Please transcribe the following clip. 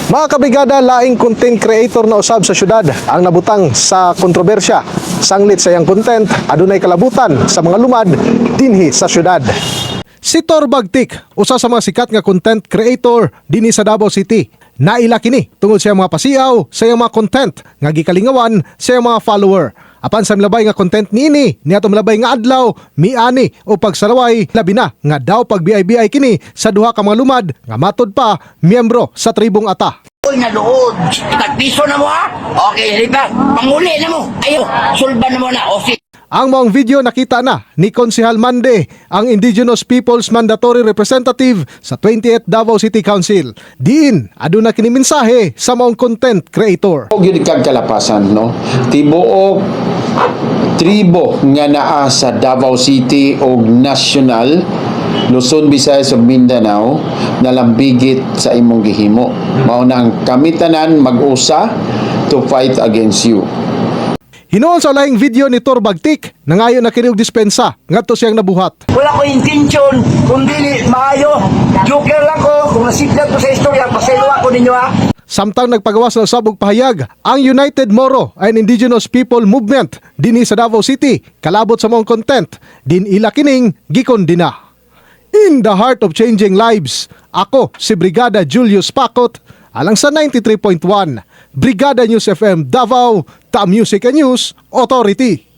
Mga kabrigada, laing content creator na usab sa syudad ang nabutang sa kontrobersya. Sanglit sa iyang content, adunay kalabutan sa mga lumad dinhi sa syudad. Si Tor Bagtik, usa sa mga sikat nga content creator dinhi sa Davao City. Naila kini tungod sa iyang mga pasiaw sa iyang mga content nga gikalingawan sa iyang mga follower. Apan sa milabay nga content niini, niadto milabay nga adlaw, miani o pagsaraway, labi na nga daw pag BI kini sa duha ka mga lumad nga matod pa miyembro sa tribong Ata. Uy, naluod. Tagpiso na mo ha? Okay, lipa. Panguli na mo. Ayo, sulban na mo na. O, Ang mga video nakita na ni Konsehal Mande, ang Indigenous Peoples Mandatory Representative sa 28th Davao City Council. Diin, aduna kini mensahe sa mga content creator. Gyud kag kalapasan no. Tibuok tribo nga naa sa Davao City o national Luzon, Visayas ug Mindanao nalambigit sa imong gihimo. Mao nang kami tanan mag-usa to fight against you. Hinuon sa lahing video ni Tor Bagtik, nangayon na kini og dispensa ngadto siyang nabuhat. wala ko intention. Kung dili, maayo. Joker lang ko. Kung nasigdat ko sa istorya, pasaluwa ko ninyo ha. Samtang nagpagawas ng sabog pahayag, ang United Moro and Indigenous People Movement dinhi sa Davao City, kalabot sa mong content, din ila kining gikondina. In the heart of changing lives, ako si Brigada Julius Pacot, alang sa 93.1, Brigada News FM Davao, The Music and News Authority.